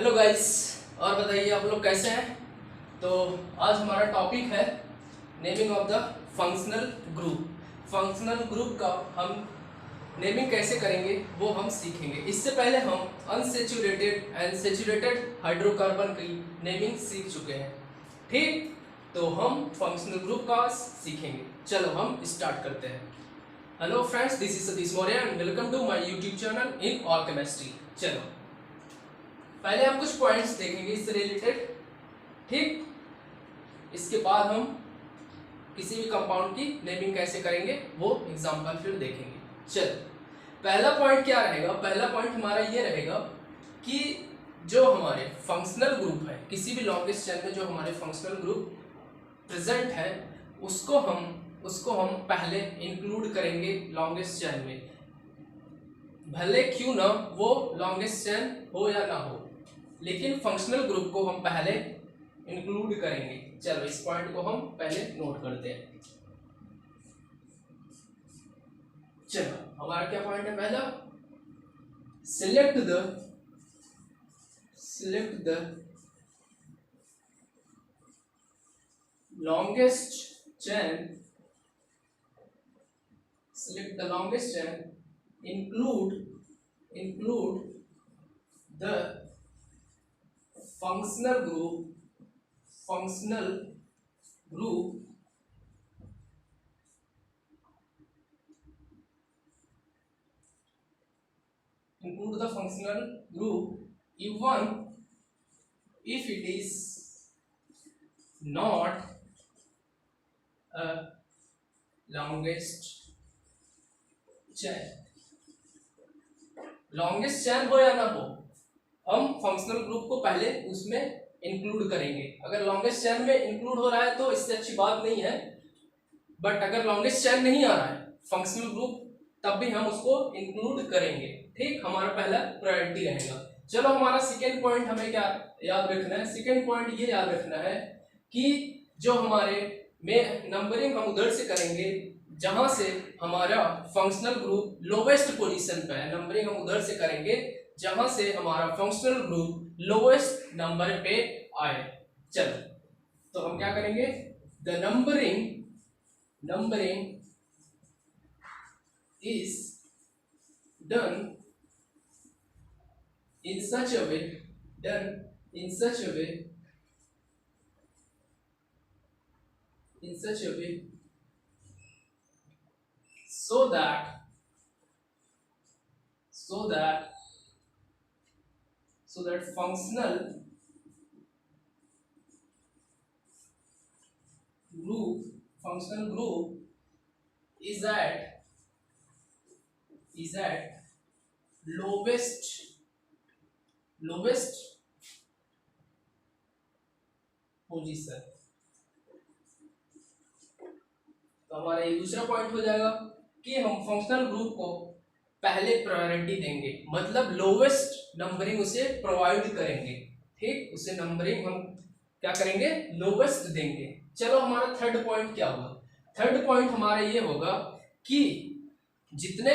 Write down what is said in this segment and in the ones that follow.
Hello guys. और बताइए आप लोग कैसे हैं। तो आज हमारा टॉपिक है naming of the functional group. Functional group का हम नेमिंग कैसे करेंगे वो हम सीखेंगे। इससे पहले हम अनसेचुरेटेड एंड सेचुरेटेड हाइड्रोकार्बन की नेमिंग सीख चुके हैं। ठीक, तो हम फंक्शनल ग्रुप का सीखेंगे। चलो हम स्टार्ट करते हैं। Hello friends, this is Satish Maurya and welcome to my YouTube channel in all chemistry. चलो पहले हम कुछ पॉइंट्स देखेंगे इससे रिलेटेड। ठीक, इसके बाद हम किसी भी कंपाउंड की नेमिंग कैसे करेंगे वो एग्जांपल फिर देखेंगे। चलो पहला पॉइंट क्या रहेगा। पहला पॉइंट हमारा ये रहेगा कि जो हमारे फंक्शनल ग्रुप है, किसी भी लॉन्गेस्ट चेन में जो हमारे फंक्शनल ग्रुप प्रेजेंट है उसको हम पहले इंक्लूड करेंगे लॉन्गेस्ट चेन में, भले क्यों ना वो लॉन्गेस्ट चेन हो या ना हो, लेकिन फंक्शनल ग्रुप को हम पहले इंक्लूड करेंगे। चलो इस पॉइंट को हम पहले नोट करते हैं। चलो हमारा क्या पॉइंट है पहला, select the longest chain, select the longest chain, include the functional group include the functional group even if it is not a longest chain। Longest chain हो या ना हो, हम फंक्शनल ग्रुप को पहले उसमें इंक्लूड करेंगे। अगर लॉन्गेस्ट चैन में इंक्लूड हो रहा है तो इससे अच्छी बात नहीं है, बट अगर लॉन्गेस्ट चैन नहीं आ रहा है फंक्शनल ग्रुप, तब भी हम उसको इंक्लूड करेंगे। ठीक, हमारा पहला प्रायोरिटी रहेगा। चलो हमारा सेकेंड पॉइंट हमें क्या याद रखना है। सेकेंड पॉइंट ये याद रखना है कि जो हमारे में नंबरिंग हम उधर से करेंगे जहां से हमारा फंक्शनल ग्रुप लोवेस्ट पोजीशन पे है। नंबरिंग हम उधर से करेंगे जहां से हमारा फंक्शनल ग्रुप लोवेस्ट नंबर पे आए। चलो तो हम क्या करेंगे, the numbering is done in such a way so that functional group is at lowest position. तो हमारा ये दूसरा पॉइंट हो जाएगा कि हम फंक्शनल ग्रुप को पहले प्रायोरिटी देंगे, मतलब लोवेस्ट नंबरिंग उसे प्रोवाइड करेंगे। ठीक, उसे नंबरिंग हम क्या करेंगे, लोवेस्ट देंगे। चलो हमारा थर्ड पॉइंट क्या होगा। थर्ड पॉइंट हमारा ये होगा कि जितने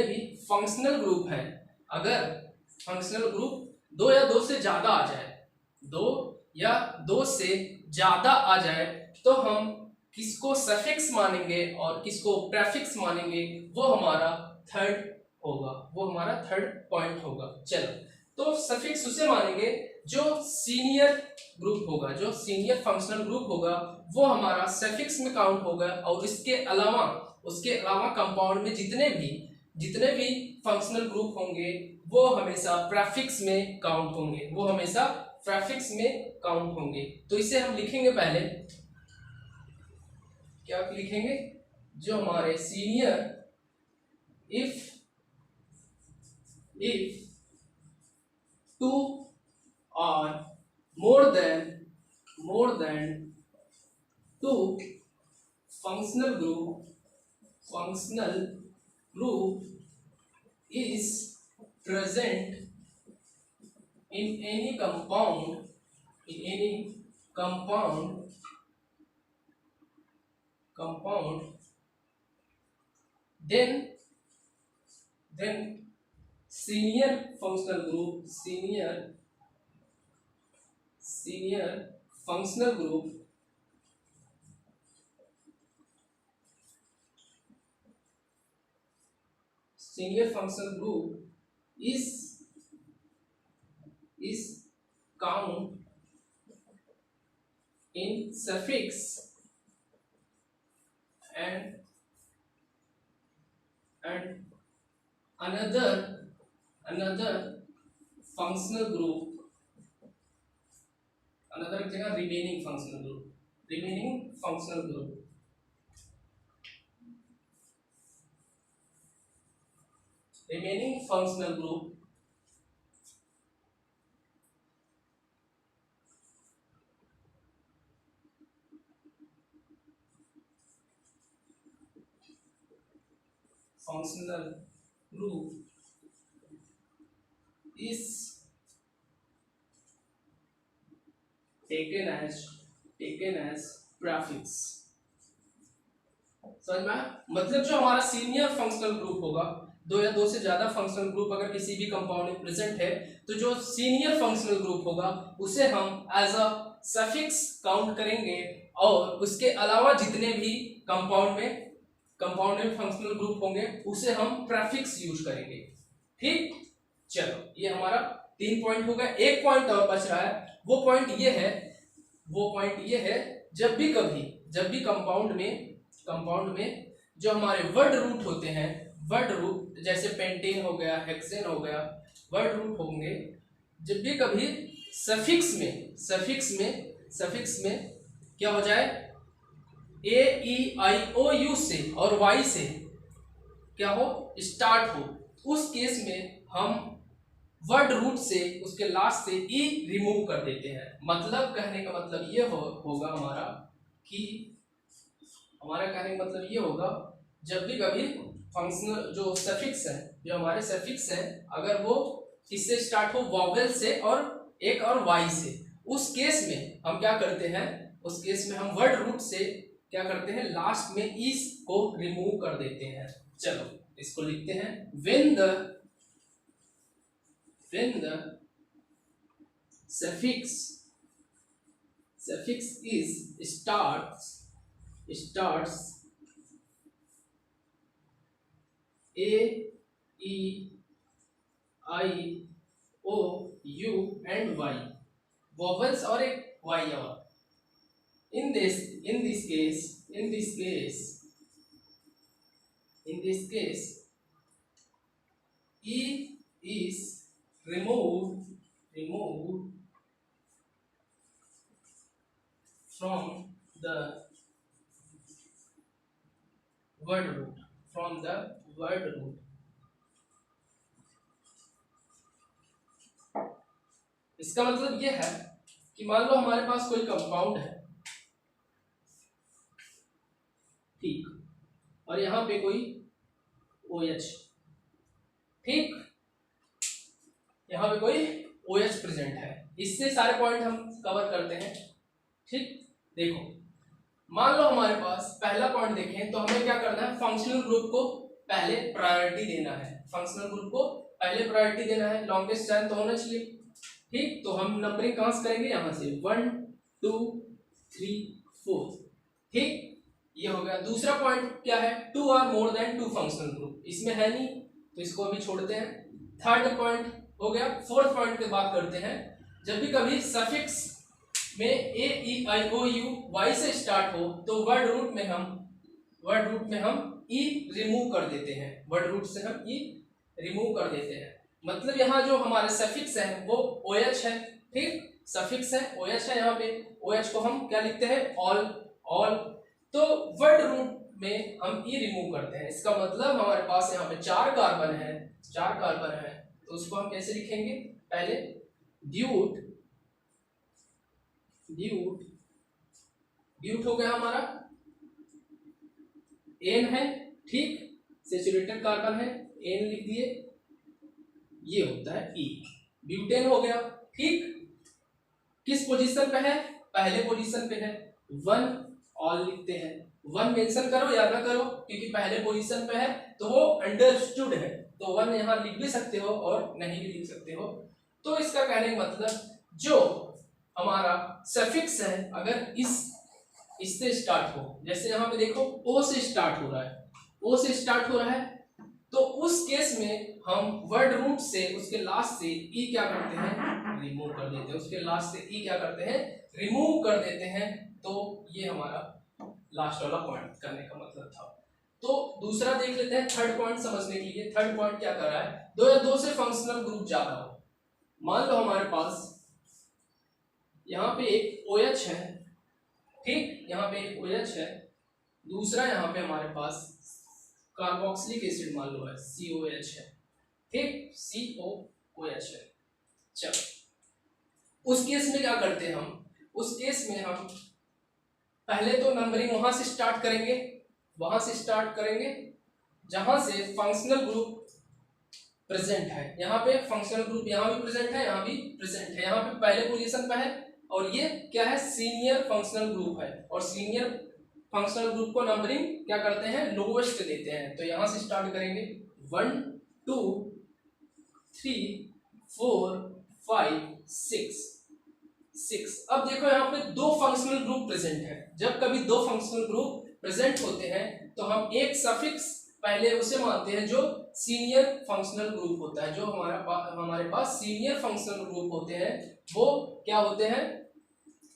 भी फंक्शनल ग्रुप हैं, अगर फंक्शनल ग्रुप दो या दो से ज्यादा आ जाए तो हम किसको सफिक्स मानेंगे और किसको प्रेफिक्स मानेंगे, वो हमारा थर्ड पॉइंट होगा। चलो तो सफिक्स उसे मानेंगे जो सीनियर ग्रुप होगा, जो सीनियर फंक्शनल ग्रुप होगा वो हमारा सफिक्स में काउंट होगा। और उसके अलावा कंपाउंड में जितने भी फंक्शनल ग्रुप होंगे वो हमेशा प्रेफिक्स में काउंट होंगे। तो इसे हम लिखेंगे पहले, क्या लिखेंगे, जो हमारे senior if two or more than two functional group is present in any compound then senior functional group senior functional group is count in suffix and another functional group, another जगह remaining functional group is taken as prefix। समझ में? मतलब जो हमारा senior functional group होगा, दो या दो से ज्यादा फंक्शनल ग्रुप अगर किसी भी कंपाउंड में प्रेजेंट है, तो जो सीनियर फंक्शनल ग्रुप होगा उसे हम एज अ सफिक्स काउंट करेंगे, और उसके अलावा जितने भी कंपाउंड में फंक्शनल ग्रुप होंगे उसे हम प्रेफिक्स यूज करेंगे। ठीक, चलो ये हमारा 3 पॉइंट हो गया। एक पॉइंट और बच रहा है, वो पॉइंट ये है जब भी कंपाउंड में जो हमारे वर्ड रूट होते हैं, वर्ड रूट जैसे पेंटेन हो गया, हेक्सेन हो गया, वर्ड रूट होंगे, जब भी कभी सफिक्स में क्या हो जाए, ए ई आई ओ यू से और वाई से क्या हो, स्टार्ट हो, उस केस में हम वर्ड रूट से उसके लास्ट से ई रिमूव कर देते हैं। मतलब कहने का मतलब ये होगा हमारा कहने का मतलब ये होगा, जब भी कभी फंक्शनल जो हमारे सफिक्स है, अगर वो किससे स्टार्ट हो, वॉवेल से और एक और वाई से, उस केस में हम क्या करते हैं, उस केस में हम वर्ड रूट से क्या करते हैं, लास्ट में ई को रिमूव कर देते हैं। चलो इसको लिखते हैं, when the suffix is starts a e I o u and y, vowels और एक y और, in this case e is removed from the word root, इसका मतलब यह है कि मान लो हमारे पास कोई कंपाउंड है, ठीक, और यहाँ पे कोई OH, ठीक, यहाँ पे कोई OH प्रेजेंट है। इससे सारे पॉइंट हम कवर करते हैं। ठीक, देखो मान लो हमारे पास पहला पॉइंट देखें तो हमें क्या करना है, फंक्शनल ग्रुप को पहले प्रायोरिटी देना है, लॉन्गेस्ट चैन तो होना चाहिए। ठीक, तो हम नंबरिंग कहां से करेंगे, यहां से 1 2 3 4। ठीक, ये हो गया। दूसरा पॉइंट क्या है, 2 और मोर देन 2 फंक्शनल ग्रुप, इसमें है नहीं तो इसको अभी छोड़ते हैं। थर्ड पॉइंट हो गया। फोर्थ पॉइंट की बात करते हैं, जब भी कभी सफिक्स में ए ई आई ओ यू वाई से स्टार्ट हो तो वर्ड रूट में हम ई रिमूव कर देते हैं, मतलब यहाँ जो हमारे सफिक्स है वो OH है। ठीक, सफिक्स है OH है, यहाँ पे OH को हम क्या लिखते हैं, ऑल, तो वर्ड रूट में हम ई रिमूव करते हैं। इसका मतलब हमारे पास यहाँ पे 4 कार्बन है, तो उसको हम कैसे लिखेंगे, पहले ड्यूट हो गया हमारा, एन है, ठीक, सैचुरेटेड कार्बन है, एन लिख दिए, ये होता है ई, ब्यूटेन हो गया। ठीक, किस पोजीशन पे है, पहले पोजीशन पे है, 1 ऑल लिखते हैं। 1 मेंशन करो या ना करो, क्योंकि पहले पोजीशन पे है तो वो अंडरस्टूड है, तो 1 यहाँ लिख भी सकते हो और नहीं भी लिख सकते हो। तो इसका कहने का मतलब जो हमारा सफिक्स है अगर इससे स्टार्ट हो, जैसे यहाँ पे देखो ओ से स्टार्ट हो रहा है, ओ से स्टार्ट हो रहा है, तो उस केस में हम वर्ड रूट से उसके लास्ट से ई क्या करते हैं, रिमूव कर देते हैं, उसके लास्ट से ई क्या करते हैं, रिमूव कर देते हैं। तो ये हमारा लास्ट वाला पॉइंट करने का मतलब था। तो दूसरा देख लेते हैं, थर्ड पॉइंट समझने के लिए। थर्ड पॉइंट क्या कर रहा है, दो या दो से फंक्शनल ग्रुप ज्यादा हो। मान लो हमारे पास यहाँ पे एक OH है, ठीक, यहाँ पे एक OH है, दूसरा यहाँ पे हमारे पास कार्बोक्सिलिक एसिड मान लो है, COH है, ठीक, COOH है। चलो उस केस में क्या करते हैं हम, उस केस में हम पहले तो नंबरिंग वहां से स्टार्ट करेंगे, वहां से स्टार्ट करेंगे जहां से फंक्शनल ग्रुप प्रेजेंट है। यहाँ पे फंक्शनल ग्रुप यहाँ भी प्रेजेंट है, यहाँ भी प्रेजेंट है, यहाँ पे पहले पोजीशन पे है, और ये क्या है, सीनियर फंक्शनल ग्रुप है, और सीनियर फंक्शनल ग्रुप को नंबरिंग क्या करते हैं, लोवेस्ट देते हैं। तो यहाँ से स्टार्ट करेंगे 1 2 3 4 5 6। अब देखो यहाँ पे दो फंक्शनल ग्रुप प्रेजेंट है। जब कभी दो फंक्शनल ग्रुप प्रेजेंट होते हैं तो हम एक सफिक्स पहले उसे मानते हैं जो सीनियर फंक्शनल ग्रुप होता है। जो हमारे पास सीनियर फंक्शनल ग्रुप होते हैं वो क्या होते हैं,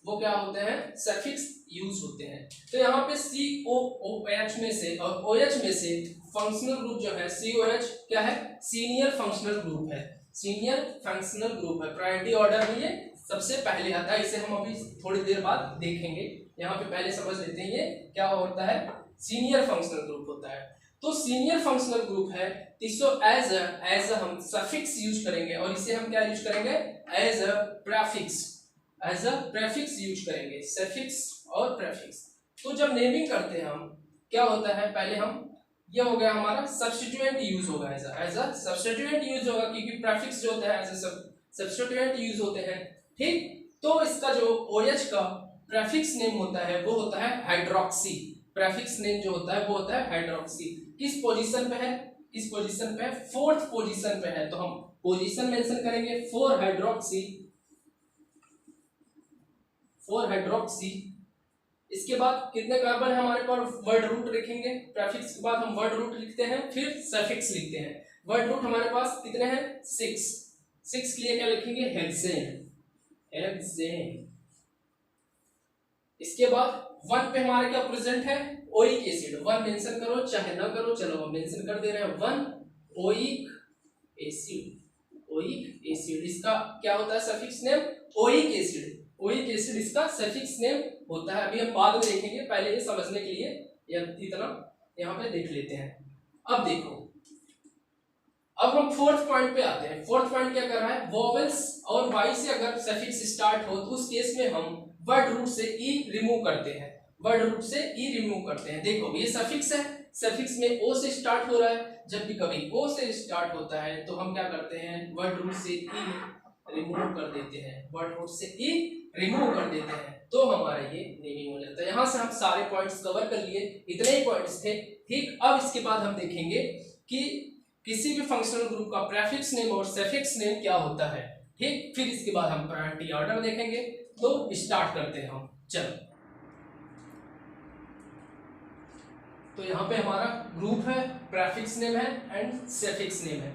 वो क्या होते हैं, सफिक्स यूज होते हैं। तो यहाँ पे COOH में से और OH में से फंक्शनल ग्रुप जो है COH क्या है, सीनियर फंक्शनल ग्रुप है, सीनियर फंक्शनल ग्रुप है। प्रायोरिटी ऑर्डर में ये सबसे पहले आता है, इसे हम अभी थोड़ी देर बाद देखेंगे। यहाँ पे पहले समझ लेते हैं ये क्या होता है, सीनियर फंक्शनल ग्रुप होता है। तो सीनियर फंक्शनल ग्रुप है, इसको एज अ हम सफिक्स यूज करेंगे, और इसे हम क्या यूज करेंगे, as a prefix, as a prefix use करेंगे, सफिक्स और प्रीफिक्स। तो जब नेमिंग करते हैं हम क्या होता है, पहले हम ये हो गया हमारा सब्स्टिट्यूएंट यूज होगा, एज अ सब्स्टिट्यूएंट यूज होगा, क्योंकि प्रीफिक्स जो होता है एज अ सब्स्टिट्यूएंट यूज होते हैं, ठीक। तो इसका जो OH का प्रीफिक्स नेम होता है वो होता है हाइड्रोक्सी। प्रीफिक्स नेम जो होता है वो होता है हाइड्रोक्सी। किस पोजीशन पे है, किस पोजीशन पे है, फोर्थ पोजीशन पे है। तो हम पोजीशन मेंशन करेंगे 4 हाइड्रोक्सी, 4 हाइड्रोक्सी। इसके बाद कितने कार्बन है हमारे पास, वर्ड रूट लिखेंगे, प्रीफिक्स के बाद हम वर्ड रूट लिखते हैं, फिर सफिक्स लिखते हैं। वर्ड रूट हमारे पास कितने हैं, 6 के लिए क्या लिखेंगे, हेक्सेन, हेक्सेन। इसके बाद 1 पे हमारे क्या प्रेजेंट है, ओइक एसिड। 1 मेंशन करो चाहे ना करो, चलो हम मेंशन कर दे रहे हैं 1 ओइक एसिड, ओइक एसिड। इसका क्या होता है suffix name, oic acid, oic acid इसका सफिक्स नेम होता है। अभी हम बाद में देखेंगे, पहले ये समझने के लिए इतना यहाँ पे देख लेते हैं। अब देखो, अब हम फोर्थ पॉइंट पे आते हैं। फोर्थ पॉइंट क्या कर रहा है, वोवेल्स और वाई से अगर सफिक्स स्टार्ट हो तो उस केस में हम वर्ड रूट से ई रिमूव करते हैं, वर्ड रूट से ई रिमूव करते हैं। देखो ये सफिक्स है, सफिक्स में ओ से स्टार्ट हो रहा है, जब भी कभी ओ से स्टार्ट होता है तो हम क्या करते हैं, वर्ड रूट से ई रिमूव कर देते हैं, वर्ड रूट से ई रिमूव कर देते हैं, तो हमारा ये नेमिंग हो जाता है। यहाँ से हम सारे पॉइंट्स कवर कर लिए, इतने ही पॉइंट्स थे, ठीक। अब इसके बाद हम देखेंगे कि किसी भी फंक्शनल ग्रुप का प्रीफिक्स नेम और सफिक्स नेम क्या होता है, ठीक। फिर इसके बाद हम प्रायोरिटी ऑर्डर देखेंगे। तो स्टार्ट करते हैं हम, चलो। तो यहाँ पे हमारा ग्रुप है, प्रीफिक्स नेम है एंड सफिक्स नेम है,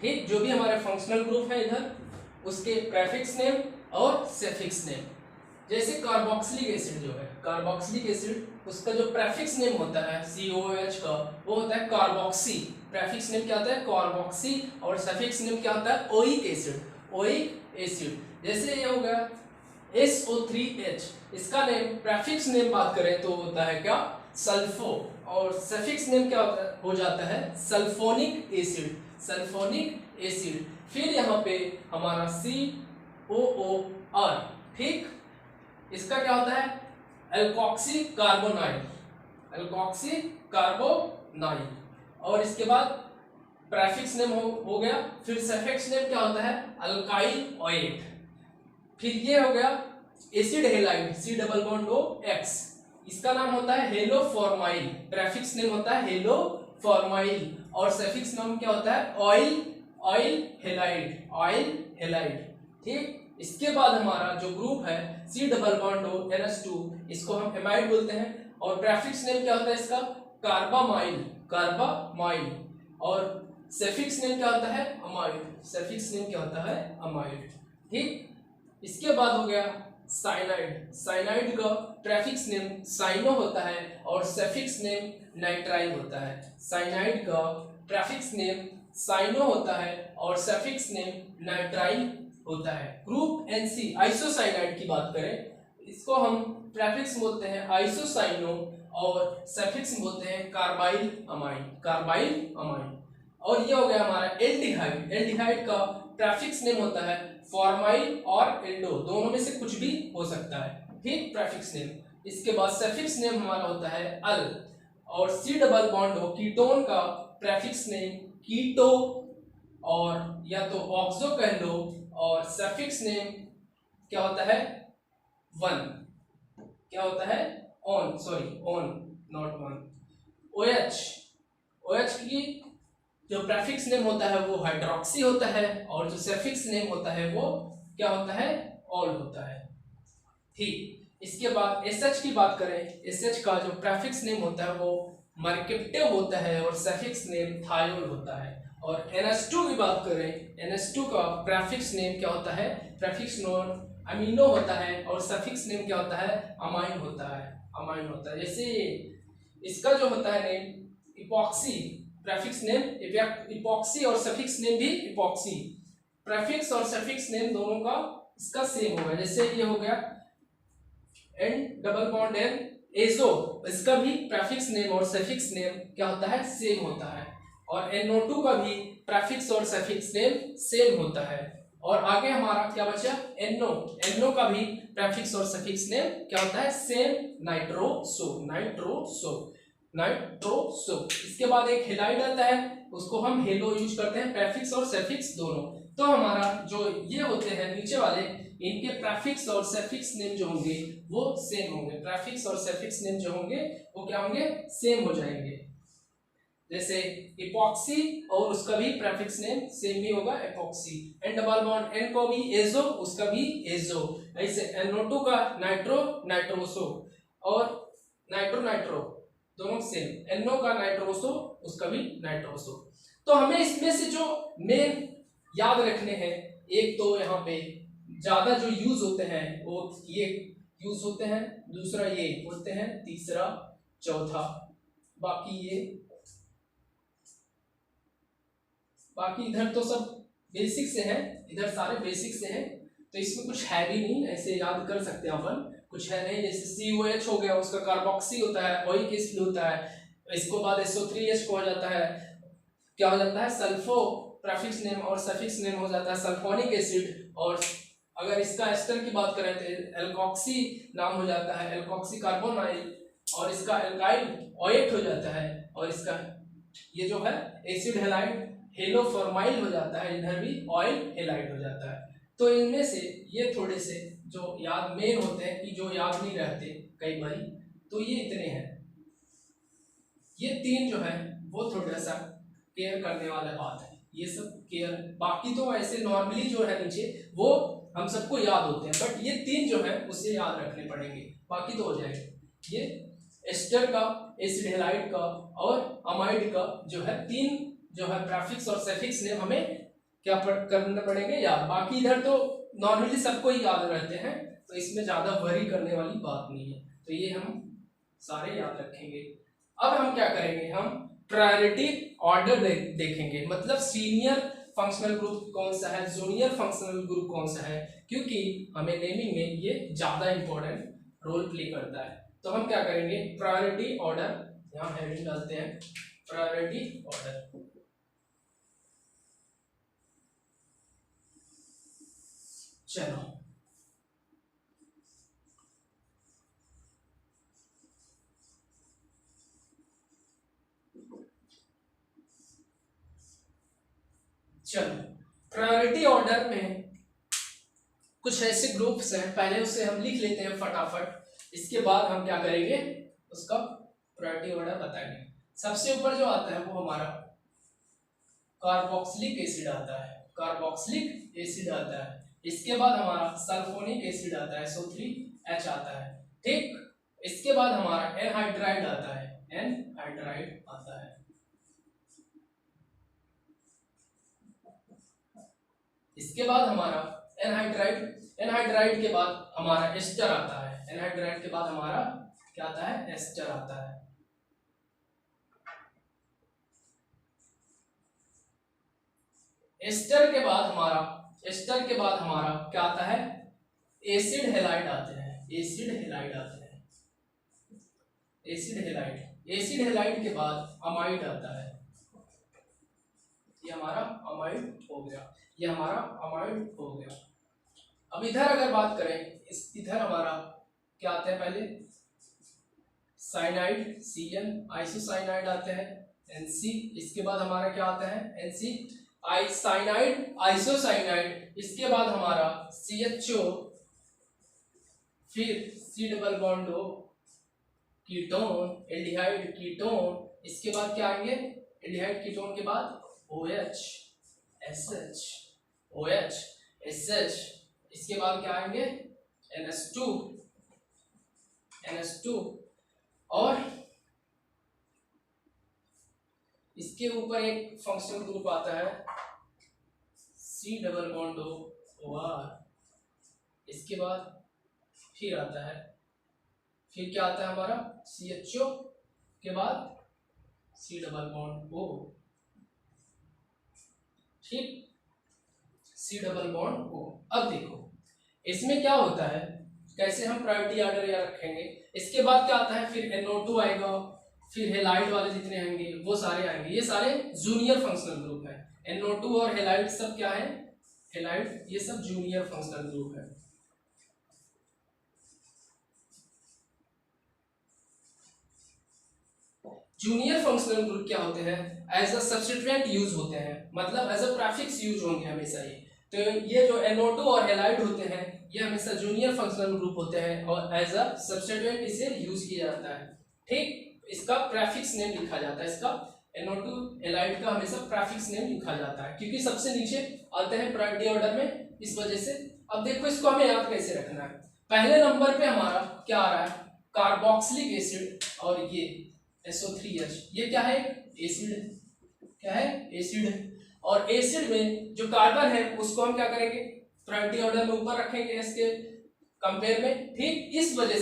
ठीक। जो भी हमारे फंक्शनल ग्रुप है इधर, उसके प्रीफिक्स नेम और सफिक्स नेम। जैसे कार्बोक्सिलिक एसिड जो है, कार्बोक्सिलिक एसिड, उसका जो प्रीफिक्स नेम होता है COH का वो होता है कार्बोक्सी। प्रीफिक्स नेम क्या होता है, कार्बोक्सी, और सफिक्स नेम क्या होता है, ओइक एसिड, ओइक एसिड। जैसे ये हो गया SO3H, इसका नेम, प्रीफिक्स नेम बात करें तो होता है क्या, सल्फो, और सफिक्स नेम क्या हो जाता है, सल्फोनिक एसिड, सल्फोनिक एसिड। फिर यहाँ पे हमारा COOR, ठीक। इसका क्या होता है, एल्कोक्सी कार्बोनाइल, एल्कोक्सी कार्बोनाइल। और इसके बाद प्रीफिक्स नेम हो गया। फिर सफिक्स नेम क्या होता है, अल्काइल ऑयल। फिर ये हो गया एसिड हेलाइड, C+H, इसका नाम होता है हेलोफॉर्माइल, प्रीफिक्स नेम होता है हेलोफॉर्माइल, और सफिक्स नाम क्या होता है, oil, oil halide, oil halide, ठीक। इसके बाद हमारा जो ग्रुप है C double bond O NH2, इसको हम एमाइड बोलते हैं। और प्रेफिक्स नेम क्या होता है इसका? कार्बामाइल, कार्बामाइल। और सफिक्स नेम क्या होता है? अमाइड, सफिक्स नेम क्या होता है? अमाइड। ठीक, इसके बाद हो गया साइनाइड। साइनाइड का प्रेफिक्स नेम साइनो होता है और सफिक्स नेम नाइट्राइल होता है। साइनाइड का प्रेफिक्स नेम साइनो होता है और सफिक्स नेम नाइट्राइल होता है। ग्रुप NC आइसोसाइनाइड की बात करें, इसको हम प्रेफिक्स बोलते हैं आइसोसाइनो और सफिक्स बोलते हैं कार्बाइल अमाइड, कार्बाइल अमाइड। और ये हो गया हमारा एल्डिहाइड। एल्डिहाइड का प्रेफिक्स नेम होता है फॉर्माइल और एल्डो, दोनों में से कुछ भी हो सकता है। ठीक, प्रेफिक्स नेम। इसके बाद सफिक्स नेम हमारा होता है अल। और C double bond O ketone का प्रेफिक्स नेम कीटो और या तो ऑक्सो कह लो, और सफिक्स नेम क्या होता है? वन। क्या होता है? On, sorry on, not one. OH, OH की जो प्रेफिक्स नेम होता है वो हाइड्रोक्सी होता है और जो सफिक्स नेम होता है वो क्या होता है? ऑल होता है। ठीक, इसके बाद SH की बात करें, SH का जो प्रेफिक्स नेम होता है वो मर्केप्टिव होता है और सफिक्स नेम थायोल होता है। और NH2 की बात करें, NH2 का प्रेफिक्स नेम क्या होता है? प्रेफिक्स नेम अमीनो होता है और सफिक्स नेम क्या होता है? अमाइन होता है, अमाइन होता है। जैसे इसका जो होता है name epoxy, prefix name epoxy और सफिक्स नेम भी इपॉक्सी। प्रेफिक्स और सफिक्स नेम दोनों का इसका सेम होगा। जैसे ये हो गया N double bond N azo, इसका भी प्रेफिक्स नेम और सफिक्स नेम क्या होता है? सेम होता है। और NO2 का भी प्रेफिक्स और सफिक्स नेम सेम होता है। और आगे हमारा क्या बचा? NO, NO का भी प्रेफिक्स और सफिक्स नेम क्या होता है? Same, nitroso, nitroso, nitroso. इसके बाद एक हेलाइड आता है, उसको हम हेलो यूज करते हैं, प्रेफिक्स और सफिक्स दोनों। तो हमारा जो ये होते हैं नीचे वाले, इनके प्रेफिक्स और सफिक्स नेम जो होंगे वो सेम होंगे। प्रेफिक्स और सफिक्स नेम जो होंगे वो क्या होंगे? सेम हो जाएंगे। जैसे इपॉक्सी और उसका भी प्रेफिक्स नेम सेम ही होगा, epoxy. N double bond N को भी एजो, उसका भी एजो। ऐसे NO2 का नाइट्रो, नाइट्रोसो और नाइट्रो, नाइट्रो दोनों सेम। NO का नाइट्रोसो, उसका भी नाइट्रोसो। तो हमें इसमें से जो मेन याद रखने हैं, एक तो यहाँ पे ज्यादा जो यूज होते हैं वो ये यूज होते हैं, दूसरा ये होते हैं, तीसरा, चौथा, बाकी ये, बाकी इधर तो सब बेसिक से है, इधर सारे बेसिक से हैं, तो इसमें कुछ है भी नहीं, ऐसे याद कर सकते हैं अपन, कुछ है नहीं। जैसे COH हो गया, उसका कार्बोक्सी होता है, ओइक एसिड होता है। इसको बाद SO3H को हो जाता है, क्या हो जाता है? सल्फो, प्रेफिक्स नेम और सफिक्स नेम हो जाता है सल्फोनिक एसिड। और अगर इसका एस्टर की बात करें तो एल्कोक्सी नाम हो जाता है, एल्कोक्सी कार्बोनाइल। और इसका एल्काइल ओएट हो जाता है। और इसका ये जो है एसिड हेलाइड हेलोफॉर्माइल हो जाता है, इधर भी ऑयल हेलाइड हो जाता है। तो इनमें से ये थोड़े से जो याद मेन होते हैं कि जो याद नहीं रहते कई बार, तो ये इतने हैं। ये तीन जो है वो थोड़ा सा केयर करने वाला बात है, ये सब केयर। बाकी तो ऐसे नॉर्मली जो है नीचे वो हम सबको याद होते हैं, बट ये तीन जो है उसे याद रखने पड़ेंगे, बाकी तो हो जाएगा। ये एस्टर का, एसिड हेलाइड का और अमाइड का जो है तीन जो है प्रेफिक्स और सफिक्स नेम हमें क्या करने पड़ेंगे याद। बाकी इधर तो नॉर्मली सबको ही याद रहते हैं, तो इसमें ज्यादा वरी करने वाली बात नहीं है, तो ये हम सारे याद रखेंगे। अब हम क्या करेंगे, हम प्रायोरिटी ऑर्डर देखेंगे, मतलब सीनियर फंक्शनल ग्रुप कौन सा है, जूनियर फंक्शनल ग्रुप कौन सा है, क्योंकि हमें नेमिंग में ये ज्यादा इंपॉर्टेंट रोल प्ले करता है। तो हम क्या करेंगे, प्रायोरिटी ऑर्डर, यहाँ हेडिंग डालते हैं प्रायोरिटी ऑर्डर। चलो प्रायोरिटी ऑर्डर में कुछ ऐसे ग्रुप्स हैं, पहले उसे हम लिख लेते हैं फटाफट, इसके बाद हम क्या करेंगे उसका प्रायोरिटी ऑर्डर बताएंगे। सबसे ऊपर जो आता है वो हमारा कार्बोक्सिलिक एसिड आता है, कार्बोक्सिलिक एसिड आता है। इसके बाद हमारा सल्फोनिक एसिड आता है, SO3H आता है। ठीक, इसके बाद हमारा एनहाइड्राइड आता है, एनहाइड्राइड आता है। इसके बाद हमारा एनहाइड्राइड के बाद हमारा एस्टर आता है। एनहाइड्राइड के बाद हमारा क्या आता है? एस्टर आता है। एस्टर के बाद हमारा क्या आता है? एसिड हैलाइड आते हैं, एसिड हैलाइड आते हैं, एसिड हैलाइड के बाद अमाइड आता है। ये हमारा अमाइड हो गया, ये हमारा अमाइड हो गया। अब इधर अगर बात करें, इधर हमारा क्या आता है? पहले साइनाइड, CN, आइसोसाइनाइड आते हैं, NC। इसके बाद हमारा क्या आता है? NC, cyanide, isocyanide. इसके बाद हमारा CHO, फिर C double bond O, ketone, aldehyde ketone. इसके बाद क्या आएंगे? एल्डिहाइड कीटोन के बाद OH, SH, OH, SH। इसके बाद क्या आएंगे? NH2, NH2। और इसके ऊपर एक फंक्शनल ग्रुप आता है, C double bond O, OR। इसके बाद फिर आता है, फिर क्या आता है हमारा? CHO के बाद C डबल बॉन्ड O, ठीक, C डबल बॉन्ड O। अब देखो इसमें क्या होता है, कैसे हम प्रायोरिटी ऑर्डर या रखेंगे। इसके बाद क्या आता है? फिर NO2 आएगा, फिर हेलाइड वाले जितने आएंगे वो सारे आएंगे। ये सारे जूनियर फंक्शनल ग्रुप है। NO2 और हेलाइड सब क्या है? हेलाइड, ये सब जूनियर फंक्शनल ग्रुप है। जूनियर फंक्शनल ग्रुप क्या होते हैं? एज अ सब्स्टिट्यूएंट यूज होते हैं, मतलब एज अ प्रीफिक्स यूज होंगे हमेशा ये। तो ये जो NO2 और हेलाइड होते हैं ये हमेशा जूनियर फंक्शनल ग्रुप होते हैं और एज अ सब्स्टिट्यूएंट इसे यूज किया जाता है। ठीक, इसका प्रीफिक्स नेम लिखा जाता है, इसका NO2 हेलाइड का हमेशा प्रीफिक्स नेम लिखा जाता है क्योंकि सबसे नीचे आते हैं प्रायोरिटी ऑर्डर में, इस वजह से। अब देखो इसको हमें याद कैसे रखना है। पहले नंबर पे हमारा क्या आ रहा है? कार्बोक्सिलिक एसिड, और ये SO3H, ये क्या है? एसिड, क्या है? एसिड है। और एसिड में जो कार्बन है उसको हम क्या करेंगे? प्रायोरिटी ऑर्डर में ऊपर रखेंगे इसके कंपेयर में। ठीक, इस वजह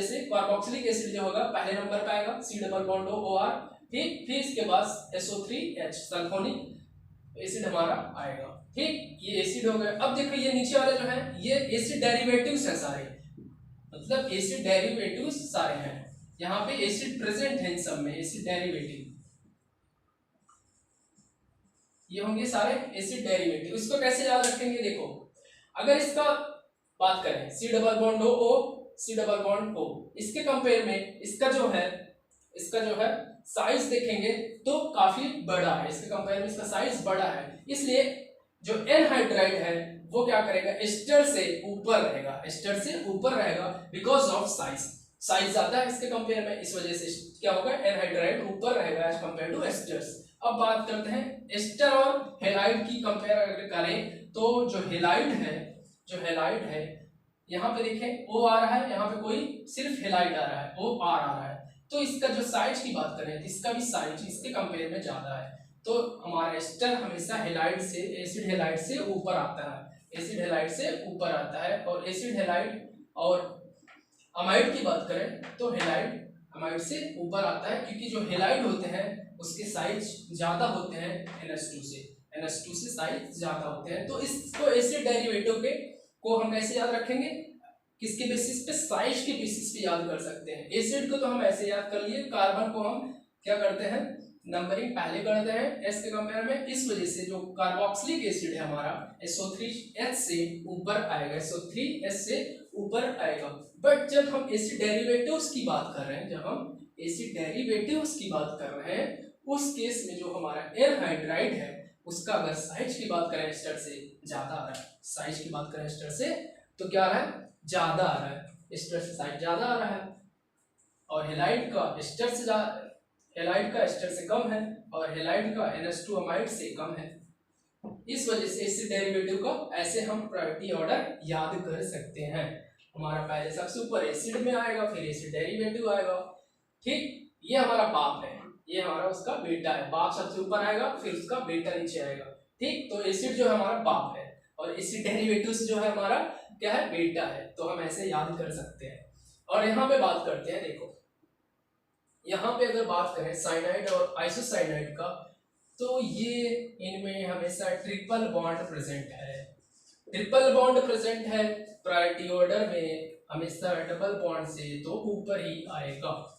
से कार्बोक्सिलिक एसिड जो होगा पहले नंबर पे आएगा, C double bond O, OR। ठीक, फिर इसके बाद SO3H, सल्फोनिक एसिड हमारा आएगा। ठीक, ये एसिड हो गए। अब देखो ये नीचे वाले जो है ये एसिड डेरिवेटिव्स है सारे, मतलब एसिड डेरिवेटिव्स सारे हैं। यहाँ पे एसिड प्रेजेंट है इन सब में, एसिड डेरिवेटिव ये होंगे सारे एसिड डेरिवेटिव। इसको कैसे याद रखेंगे? देखो अगर इसका बात करें C double bond O, C double bond O, इसके कंपेयर में इसका जो है साइज देखेंगे तो काफी बड़ा है, इसके कंपेयर में इसका साइज बड़ा है। इसलिए जो एनहाइड्राइड है वो क्या करेगा? एस्टर से ऊपर रहेगा, बिकॉज ऑफ साइज ज्यादा है इसके कंपेयर में, इस वजह से क्या होगा? एनहाइड्राइड ऊपर रहेगा एज कंपेयर टू एस्टर्स। अब बात करते हैं एस्टर और हेलाइड की कंपेयर अगर करें तो जो हेलाइड है यहाँ पे देखें O आ रहा है, यहाँ पे कोई सिर्फ हेलाइड आ रहा है, O R आ रहा है। तो इसका जो साइज की बात करें तो इसका भी साइज इसके कंपेयर में ज्यादा है। तो हमारा एस्टर हमेशा एसिड हेलाइड से ऊपर आता है, और एसिड हेलाइड और अमाइड की बात करें तो हेलाइड अमाइड से ऊपर आता है क्योंकि जो हेलाइड होते हैं उसके साइज ज्यादा होते हैं NH2 से साइज ज्यादा होते हैं। तो इसको एसिड डेरिवेटिव को हम कैसे याद रखेंगे? किसके बेसिस पे? साइज के बेसिस पे याद कर सकते हैं। एसिड को तो हम ऐसे याद कर लिए, कार्बन को हम क्या करते हैं? नंबरिंग पहले करते हैं एस के कंपेयर में, इस वजह से जो कार्बोक्सिलिक एसिड है हमारा SO3H से ऊपर आएगा, SO3H से ऊपर आएगा। बट जब हम एसिड डेरिवेटिव्स की बात कर रहे हैं उस केस में जो हमारा एनहाइड्राइड है उसका अगर साइज की बात करें एस्टर से ज्यादा आ रहा है, तो क्या आ रहा है? ज्यादा आ रहा है, एस्टर से साइज ज्यादा आ रहा है। और हेलाइड का एस्टर से कम है, और हेलाइड का NH2 अमाइड से कम है। इस वजह से एसिड डेरिवेटिव को ऐसे हम प्रायोरिटी ऑर्डर याद कर सकते हैं। हमारा पहले सबसे ऊपर एसिड में आएगा, फिर एसिड डेरिवेटिव आएगा। ठीक, ये हमारा बाप है, ये हमारा उसका बेटा है। बाप सबसे ऊपर आएगा, फिर उसका बेटा नीचे आएगा। ठीक, तो एसिड जो है हमारा बाप है और एसिड डेरिवेटिव्स जो है हमारा क्या है, बेटा है। तो हम ऐसे याद कर सकते हैं। और यहाँ पे बात करते हैं, देखो यहाँ पे अगर बात करें साइनाइड और आइसोसाइनाइड का, तो ये इनमें हमेशा ट्रिपल बॉन्ड प्रेजेंट है। ट्रिपल बॉन्ड प्रेजेंट है प्रायोरिटी ऑर्डर में, हमेशा डबल बॉन्ड से तो ऊपर ही आएगा।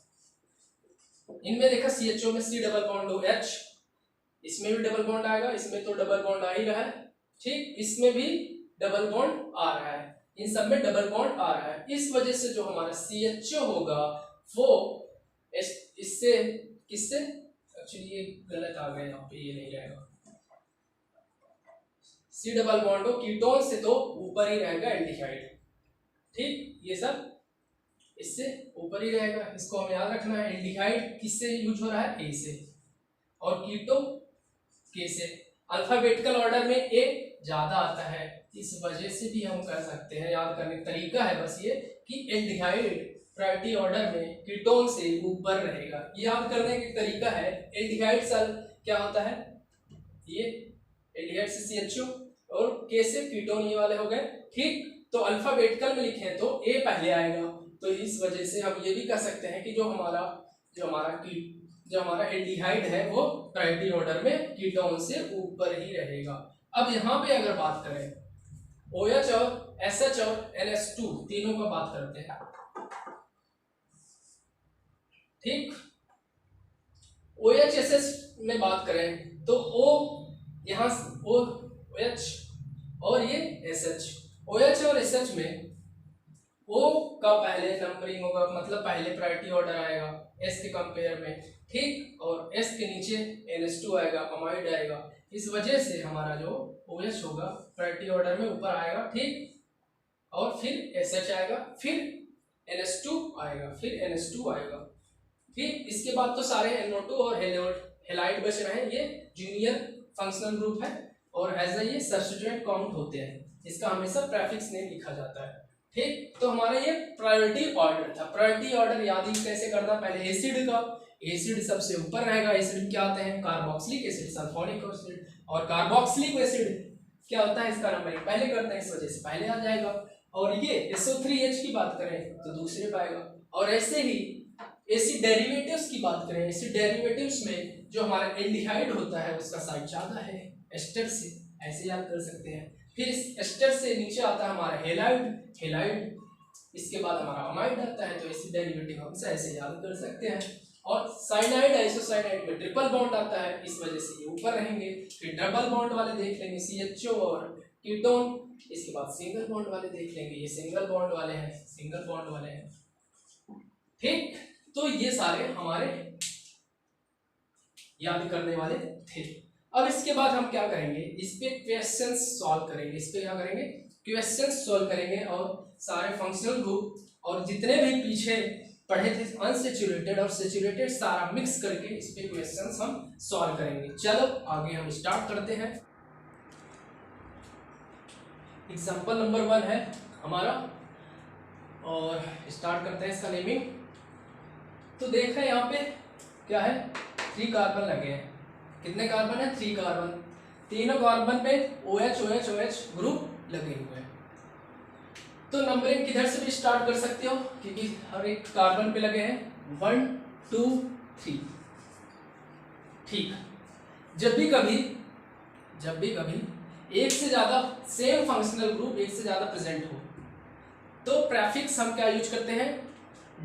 इनमें देखा CHO में C डबल बॉन्ड OH, इसमें भी डबल बॉन्ड आएगा, इसमें तो डबल बॉन्ड आ ही रहा है। ठीक, इसमें भी डबल बॉन्ड आ रहा है, इन सब में डबल बॉन्ड आ रहा है। इस वजह से जो हमारा CHO होगा वो इससे किससे, एक्चुअली ये गलत आ गया यहाँ पे, ये नहीं रहेगा। C डबल बॉन्ड हो कीटोन से तो ऊपर ही रहेगा एल्डिहाइड। ठीक, ये सब इससे ऊपर ही रहेगा, इसको हमें याद रखना है। एल्डिहाइड किससे यूज हो रहा है, A से, और कीटो K से। अल्फाबेटिकल ऑर्डर में A ज्यादा आता है, इस वजह से भी हम कह सकते हैं, याद करने का तरीका है बस ये कि एल्डिहाइड प्रायोरिटी ऑर्डर में कीटोन से ऊपर रहेगा। ये याद करने का तरीका है। एल्डिहाइड सेल क्या होता है, ये एल्डिहाइड से CHO और K से कीटोन, ये वाले हो गए। ठीक, तो अल्फाबेटिकल में लिखें तो A पहले आएगा, तो इस वजह से हम ये भी कह सकते हैं कि जो हमारा एल्डिहाइड है वो प्रायोरिटी ऑर्डर में कीटोन से ऊपर ही रहेगा। अब यहाँ पे अगर बात करें OH और SH और NH2 तीनों का बात करते हैं। ठीक, OH SH में बात करें तो O यहाँ OH और ये SH, OH और SH में O का पहले नंबरिंग होगा, मतलब पहले प्रायोरिटी ऑर्डर आएगा S के कंपेयर में। ठीक, और S के नीचे NH2 आएगा, अमाइड आएगा। इस वजह से हमारा जो OH होगा प्रायोरिटी ऑर्डर में ऊपर आएगा। ठीक, और फिर SH आएगा, फिर NH2 आएगा, फिर NH2 आएगा। ठीक, इसके बाद तो सारे NO2 और हेलाइड बच रहे हैं। ये जूनियर फंक्शनल ग्रुप है और एज ये सब्स्टिट्यूएंट काउंट होते हैं, इसका हमेशा प्रेफिक्स नेम लिखा जाता है। ठीक, तो हमारा ये प्रायोरिटी ऑर्डर था। प्रायोरिटी ऑर्डर याद ही कैसे करना, पहले एसिड का, एसिड सबसे ऊपर रहेगा। एसिड क्या आते हैं, कार्बोक्सिलिक एसिड, सल्फोनिक एसिड, और कार्बोक्सिलिक एसिड क्या होता है, इसका नंबरिंग पहले करते हैं, इस वजह से पहले आ जाएगा। और ये SO3H की बात करें तो दूसरे पे आएगा। और ऐसे ही एसिड डेरिवेटिव्स की बात करें, एसिड डेरिवेटिव्स में जो हमारा एल्डिहाइड होता है उसका साइज ज्यादा है एस्टर से, ऐसे याद कर सकते हैं। फिर इस एस्टर से नीचे आता है हमारा हेलाइड, इसके बाद हमारा अमाइड आता है, तो एसिड डेरिवेटिव हम ऐसे याद कर सकते हैं। और साइनाइड आइसोसाइनाइड में ट्रिपल बॉन्ड आता है, इस वजह से ये ऊपर रहेंगे। फिर डबल बॉन्ड वाले देख लेंगे CHO और कीटोन, इसके बाद सिंगल बॉन्ड वाले देख लेंगे, ये सिंगल बॉन्ड वाले हैं। ठीक, तो ये सारे हमारे याद करने वाले थे। अब इसके बाद हम क्या करेंगे, इस पे क्वेश्चंस सॉल्व करेंगे। इस पे क्या करेंगे, क्वेश्चंस सॉल्व करेंगे और सारे फंक्शनल ग्रुप और जितने भी पीछे पढ़े थे अनसेचुरेटेड और सेचुरेटेड सारा मिक्स करके इस पे क्वेश्चंस हम सॉल्व करेंगे। चलो आगे हम स्टार्ट करते हैं। एग्जांपल नंबर 1 है हमारा और स्टार्ट करते हैं इसका नेमिंग। तो देख रहे हैं यहाँ पे क्या है, 3 कार्बन लगे हैं। कितने कार्बन है, 3 कार्बन। तीनों कार्बन पे OH ग्रुप लगे हुए हैं। तो नंबरिंग किधर से भी स्टार्ट कर सकते हो, क्योंकि हर एक कार्बन पे लगे हैं 1 2 3। ठीक, जब भी कभी एक से ज्यादा सेम फंक्शनल ग्रुप एक से ज्यादा प्रेजेंट हो तो प्रेफिक्स हम क्या यूज करते हैं,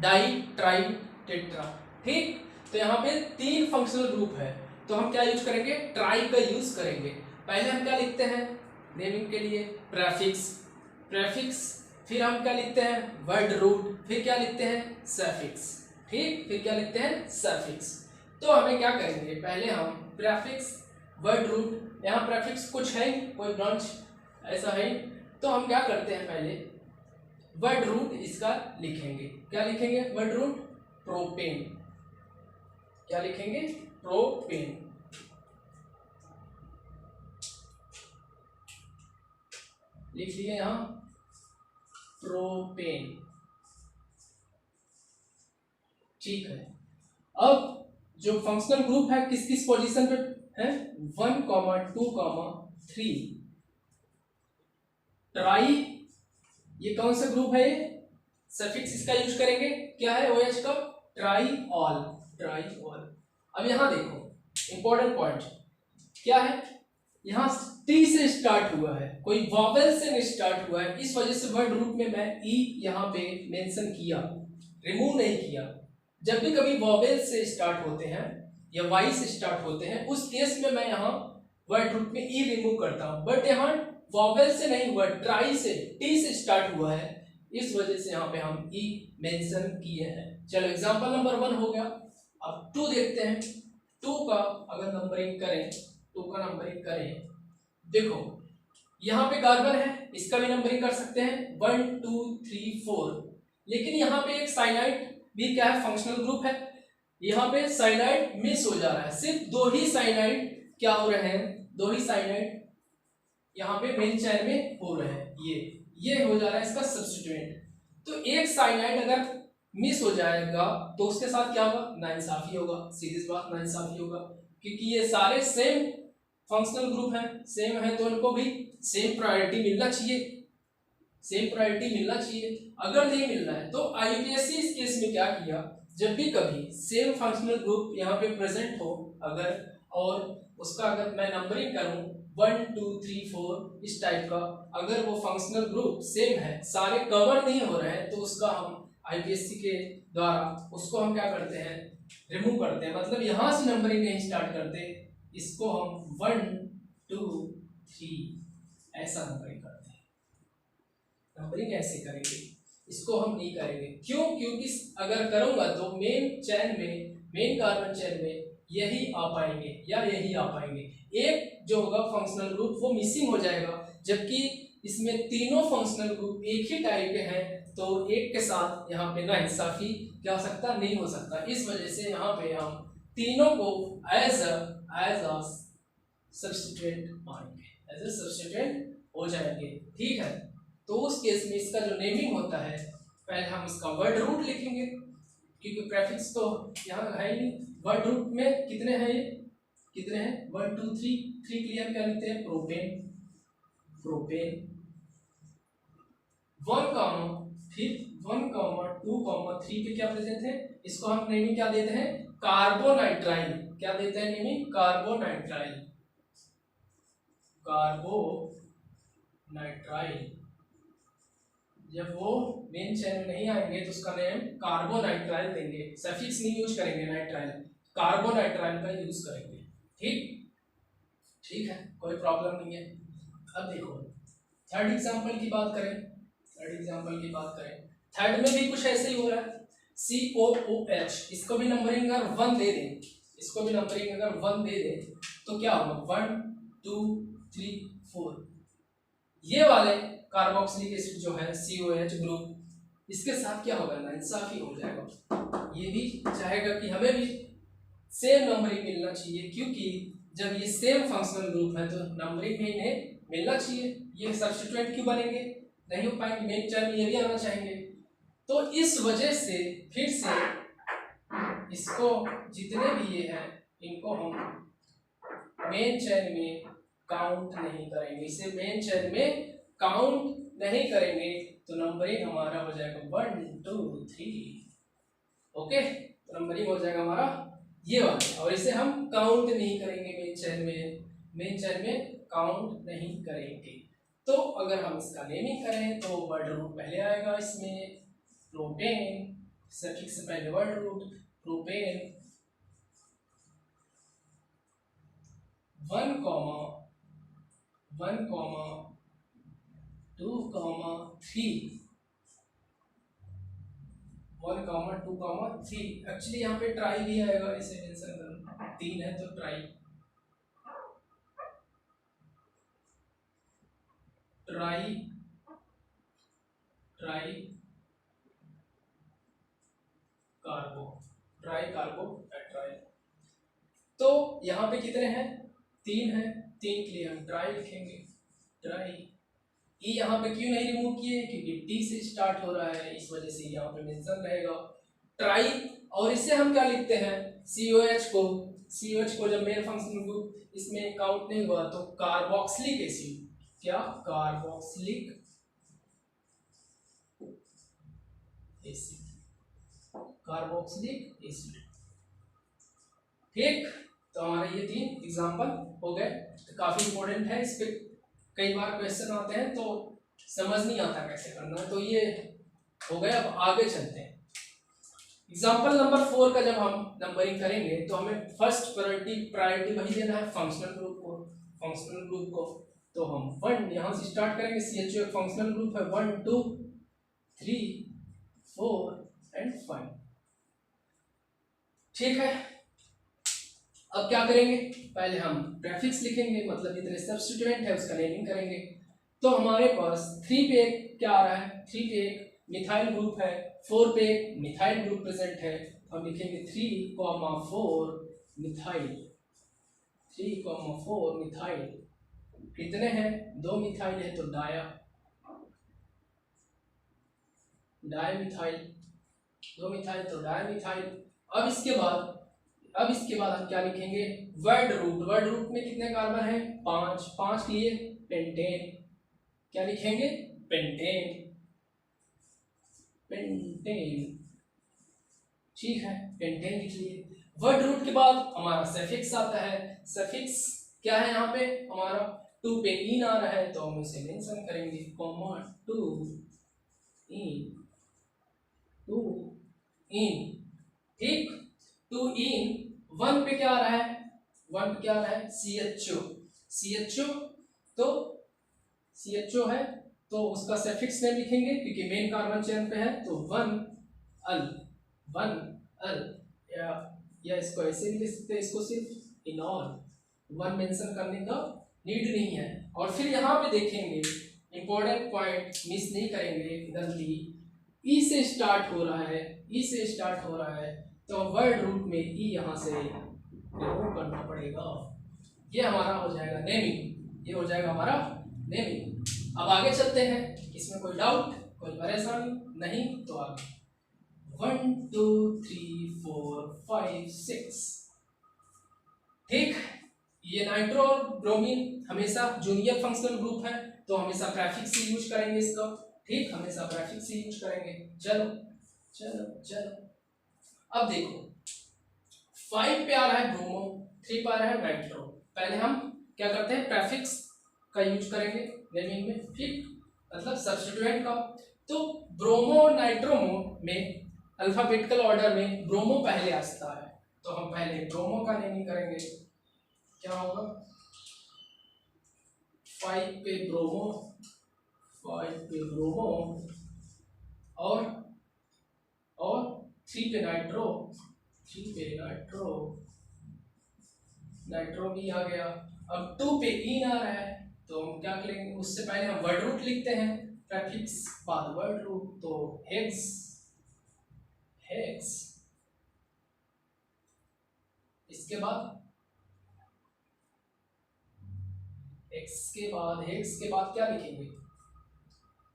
डाई ट्राई टेट्रा। ठीक, तो यहाँ पे 3 फंक्शनल ग्रुप है तो हम क्या यूज करेंगे, ट्राई का यूज करेंगे। पहले हम क्या लिखते हैं नेमिंग के लिए, प्रेफिक्स, फिर हम क्या लिखते हैं वर्ड रूट, फिर क्या लिखते हैं सफिक्स। ठीक, फिर क्या लिखते हैं सफिक्स। तो हमें क्या करेंगे, पहले हम प्रेफिक्स वर्ड रूट, यहाँ प्रेफिक्स कुछ है कोई ब्रांच ऐसा है, तो हम क्या करते हैं पहले वर्ड रूट इसका लिखेंगे। क्या लिखेंगे वर्ड रूट, प्रोपेन। क्या लिखेंगे, प्रोपेन। लिख लिया यहाँ प्रोपेन। ठीक है, अब जो फंक्शनल ग्रुप है किस किस पोजीशन पे है, 1, 2, 3 ट्राई, ये कौन सा ग्रुप है, ये सफिक्स इसका यूज करेंगे, क्या है OH का, ट्राई ऑल, ट्राई ऑल। अब यहां देखो इंपॉर्टेंट पॉइंट क्या है, यहां टी से स्टार्ट हुआ है, कोई वॉवेल से नहीं स्टार्ट हुआ है, इस वजह से वर्ड रूट में मैं ई यहां पे मेंशन किया, रिमूव नहीं किया। जब भी कभी वॉवेल से स्टार्ट होते हैं या वाई से स्टार्ट होते हैं उस केस में मैं यहाँ वर्ड रूट में ई रिमूव करता हूँ, बट यहाँ वॉवेल से नहीं हुआ, ट्राई से, टी से स्टार्ट हुआ है, इस वजह से यहाँ पे हम ई मेंशन किए हैं। चलो एग्जांपल नंबर 1 हो गया। अब 2 देखते हैं, 2 का अगर नंबरिंग करें, 2 का नंबरिंग करें, देखो यहाँ पे कार्बन है, इसका भी नंबरिंग कर सकते हैं 1 2 3 4, लेकिन यहाँ पे एक साइनाइड भी क्या है, फंक्शनल ग्रुप है, यहाँ पे साइनाइड मिस हो जा रहा है, सिर्फ 2 ही साइनाइड क्या हो रहे हैं, 2 ही साइनाइड यहाँ पे मेन चेन में हो रहे हैं, ये हो जा रहा है इसका सब्स्टिट्यूएंट। तो एक साइनाइड अगर मिस हो जाएगा तो उसके साथ क्या होगा, नाइंसाफी होगा, सीधी बात नाइंसाफी होगा, क्योंकि ये सारे सेम फंक्शनल ग्रुप हैं, सेम है, तो उनको भी सेम प्रायोरिटी मिलना चाहिए, सेम प्रायोरिटी मिलना चाहिए। अगर नहीं मिल रहा है तो आईपीएससी इस केस में क्या किया, जब भी कभी सेम फंक्शनल ग्रुप यहाँ पे प्रेजेंट हो अगर, और उसका अगर मैं नंबरिंग करूं 1 2 3 4 इस टाइप का, अगर वो फंक्शनल ग्रुप सेम है, सारे कवर नहीं हो रहे हैं, तो उसका हम आईपीएससी के द्वारा उसको हम क्या करते हैं, रिमूव करते हैं, मतलब यहाँ से नंबरिंग नहीं स्टार्ट करते, इसको हम 1 2 3 ऐसा नंबरिंग करते हैं, नंबरिंग ऐसे करेंगे, इसको हम नहीं करेंगे। क्यों, क्योंकि अगर करूंगा तो मेन चैन में, मेन कार्बन चैन में यही आ पाएंगे या यही आ पाएंगे, एक जो होगा फंक्शनल ग्रुप वो मिसिंग हो जाएगा, जबकि इसमें तीनों फंक्शनल ग्रुप एक ही टाइप के हैं, तो एक के साथ यहाँ पे नाइंसाफी क्या हो सकता, नहीं हो सकता, इस वजह से यहाँ पे हम तीनों को एज अ सब्स्टिट्यूएंट मानेंगे, एज अ सब्स्टिट्यूएंट हो जाएंगे। ठीक है, तो उस केस में इसका जो नेमिंग होता है, पहले हम इसका वर्ड रूट लिखेंगे, क्योंकि प्रेफिक्स तो यहाँ है ही नहीं, वर्ड रूट में कितने हैं, ये कितने हैं 1 2 3 क्लियर क्या लिखते हैं, प्रोपेन, प्रोपेन 1 फिर 1 2 3 पे क्या प्रेजेंट है, इसको हम नेमिंग क्या देते हैं, कार्बोनाइट्राइल, क्या देते हैं नेमिंग, कार्बोनाइट्राइल, कार्बोनाइट्राइल। जब वो मेन चैन में नहीं आएंगे तो उसका नेम कार्बोनाइट्राइल देंगे, सफिक्स नहीं यूज करेंगे नाइट्राइल, कार्बोनाइट्राइल का यूज करेंगे। ठीक है, कोई प्रॉब्लम नहीं है। अब देखो थर्ड एग्जांपल की बात करें, थर्ड में भी कुछ ऐसे ही हो रहा है, COOH, इसको भी नंबरिंग अगर 1 दे दें, इसको भी नंबरिंग अगर 1 दे दें तो क्या होगा 1 2 3 4, ये वाले कार्बोक्सिलिक एसिड जो है COH ग्रुप, इसके साथ क्या होगा, नाइंसाफी हो जाएगा, ये भी चाहेगा कि हमें भी सेम नंबरिंग मिलना चाहिए, क्योंकि जब ये सेम फंक्शनल ग्रुप है तो नंबरिंग में इन्हें मिलना चाहिए, ये सब्स्टिट्यूएंट क्यों बनेंगे, नहीं हो पाएंगे, मेन चैन में ये भी आना चाहेंगे, तो इस वजह से फिर से इसको जितने भी ये हैं इनको हम मेन चैन में काउंट नहीं करेंगे, इसे मेन चैन में काउंट नहीं करेंगे, तो नंबरिंग हमारा हो जाएगा 1 2 3, ओके, तो नंबरिंग हो जाएगा हमारा ये वाला, और इसे हम काउंट नहीं करेंगे मेन चैन में काउंट नहीं करेंगे। तो अगर हम इसका नेमिंग करें तो वर्ड रूट पहले आएगा, इसमें प्रोपेन, सफिक्स से पहले वर्ड रूट प्रोपेन 1 2 3 1 2 3, एक्चुअली यहाँ पे ट्राई भी आएगा, इसे मेंशन करूँ, 3 है तो ट्राई कार्बो ट्राई, तो यहाँ पे कितने हैं, 3 हैं, 3 के लिए हम ट्राई लिखेंगे, ट्राई ई यहाँ पे क्यों नहीं रिमूव किए, क्योंकि टी से स्टार्ट हो रहा है, इस वजह से यहाँ पे मेंशन रहेगा ट्राई। और इससे हम क्या लिखते हैं, COH को जब मेल फंक्शनल ग्रुप इसमें काउंट नहीं हुआ तो कार्बोक्सिलिक एसिड, क्या कार्बोक्सिलिक एसिड। ठीक, तो हमारे ये 3 एग्जांपल हो गए। तो काफी इंपॉर्टेंट है, इस पे कई बार क्वेश्चन आते हैं तो समझ नहीं आता कैसे करना है, तो ये हो गए। अब आगे चलते हैं। एग्जाम्पल नंबर 4 का जब हम नंबरिंग करेंगे तो हमें फर्स्ट प्रायोरिटी वही देना है फंक्शनल ग्रुप को। तो हम 1 यहाँ से स्टार्ट करेंगे। CHO एक फंक्शनल ग्रुप है, 1 2 3 4 एंड 5। ठीक है, अब क्या करेंगे, पहले हम प्रेफिक्स लिखेंगे, मतलब जितने सब्स्टिट्यूएंट है उसका नेमिंग करेंगे। तो हमारे पास 3 पे क्या आ रहा है, 3 पे एक मिथाइल ग्रुप है, 4 पे एक मिथाइल ग्रुप प्रेजेंट है। हम लिखेंगे 3,4 मिथाइल, 3,4 मिथाइल। कितने हैं, 2 मिथाइल है तो डायमिथाइल, 2 मिथाइल तो डायमिथाइल। अब इसके बाद हम क्या लिखेंगे, वर्ड रूट में कितने कार्बन है, 5 के लिए पेंटेन, क्या लिखेंगे, पेंटेन। ठीक है, पेंटेन लिख लिए। वर्ड रूट के बाद हमारा सफिक्स आता है। सफिक्स क्या है, यहाँ पे हमारा 2 पे इन आ रहा है तो हम इसे मेंशन करेंगे, कॉमा 2 इन। ठीक, 2 इन। 1 पे क्या आ रहा है, CHO। तो CHO है तो उसका सफिक्स नेम लिखेंगे क्योंकि मेन कार्बन चेन पे है, तो 1 अल, या इसको ऐसे भी लिख सकते हैं, इसको सिर्फ इनॉल 1 मेंशन करने का नीड नहीं है। और फिर यहाँ पे देखेंगे इंपॉर्टेंट पॉइंट मिस नहीं करेंगे, गलती ई से स्टार्ट हो रहा है, तो वर्ड रूट में ई यहाँ से रिमूव करना पड़ेगा। ये हमारा हो जाएगा नेमिंग, अब आगे चलते हैं। इसमें कोई डाउट, कोई परेशानी नहीं, तो आगे 1 2 3 4 5 6। ठीक, ये नाइट्रो और ब्रोमीन हमेशा जूनियर फंक्शनल ग्रुप है तो हमेशा प्रेफिक्स से यूज करेंगे इसका। ठीक, हमेशा प्रेफिक्स से यूज करेंगे। चलो अब देखो 5 पे आ रहा है ब्रोमो, 3 पे आ रहा है नाइट्रो। पहले हम क्या करते हैं, प्रेफिक्स का यूज करेंगे नेमिंग में, ठीक, मतलब सब्स्टिट्यूएंट का। तो ब्रोमो और नाइट्रोमो में अल्फाबेटिकल ऑर्डर में ब्रोमो पहले आता है, तो हम पहले ब्रोमो का नेमिंग करेंगे। क्या होगा, 5 पे ब्रोमो और 3 पे नाइट्रो भी आ गया। अब 2 पे इन आ रहा है तो हम क्या करेंगे, उससे पहले हम वर्ड रूट लिखते हैं, प्रेफिक्स बाद वर्ड रूट, तो हेक्स। इसके बाद हेक्स के बाद क्या लिखेंगे,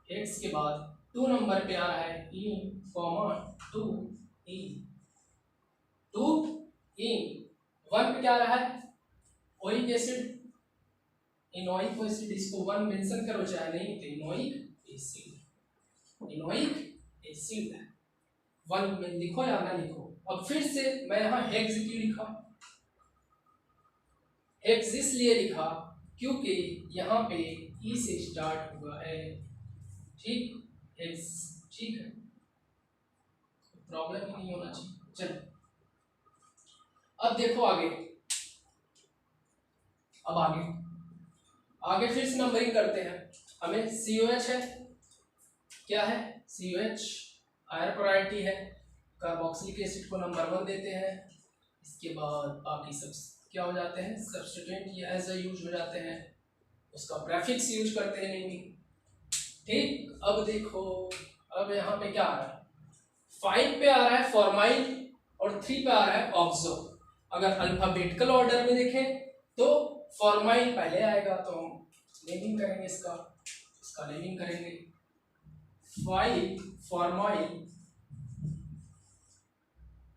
हेक्स के बाद 2 नंबर पे आ रहा है इन, 2 इन। 1 पे क्या आ रहा है, ओइक एसिड, इनोइक एसिड, इसको 1 मेंशन करो चाहे नहीं, तो इनोइक एसिड 1 में लिखो या ना लिखो। अब फिर से मैं यहाँ हेक्स क्यों लिखा, हेक्स इसलिए लिखा क्योंकि यहाँ पे ई से स्टार्ट हुआ है। ठीक, हेक्स, ठीक है, प्रॉब्लम ही नहीं होना चाहिए। चलो अब देखो आगे फिर से नंबरिंग करते हैं। हमें COH है, क्या है, COH हायर प्रायोरिटी है, कार्बोक्सिलिक एसिड को नंबर 1 देते हैं। इसके बाद बाकी सब क्या हो जाते हैं, सब्स्टिट्यूएंट ये एज यूज हो जाते हैं, उसका प्रेफिक्स यूज करते हैं नेमिंग। ठीक, अब देखो, अब यहाँ पे क्या आ रहा है, 5 पे आ रहा है फॉर्माइल और 3 पे आ रहा है ऑक्सो। अगर अल्फाबेटिकल ऑर्डर में देखें तो फॉर्माइल पहले आएगा, तो हम नेमिंग करेंगे इसका इसका नेमिंग करेंगे 5 फॉर्माइल,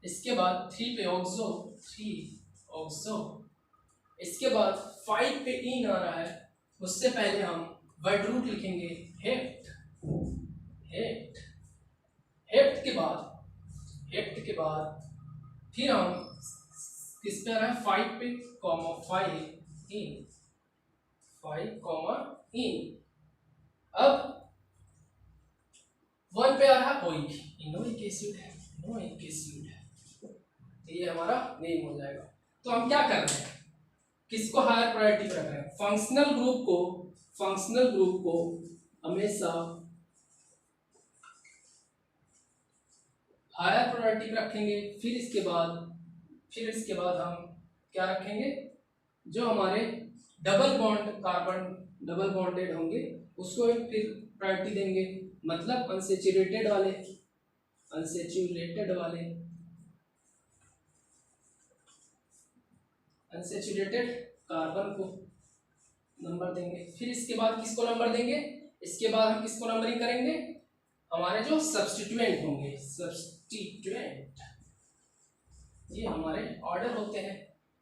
इसके बाद 3 पे ऑक्सो, 3 ऑक्सो, इसके बाद 5 पे इन आ रहा है, उससे पहले हम वर्ड रूट लिखेंगे हेप्ट, हेप्ट, हेप्ट के बाद फिर हम किस पे आ रहा है 5 पे कॉमा 5 इन, 5 कॉमा इन, अब 1 पे आ रहा है ओइक, इनोइक एसिड है, इनोइक एसिड है, ये हमारा नेम हो जाएगा। तो हम क्या कर रहे हैं, किसको हायर प्रायोरिटी पे रख रहे हैं, फंक्शनल ग्रुप को हमेशा हायर प्रायोरिटी पे रखेंगे। फिर इसके बाद हम क्या रखेंगे, जो हमारे double bond carbon double bonded होंगे उसको फिर प्रायोरिटी देंगे, मतलब अनसैचुरेटेड कार्बन को नंबर देंगे। फिर इसके बाद किसको नंबर देंगे, इसके बाद हम किसको नंबरिंग करेंगे, हमारे जो सब्स्टिट्यूएंट होंगे, सब्स्टिट्यूएंट, ये हमारे ऑर्डर होते हैं।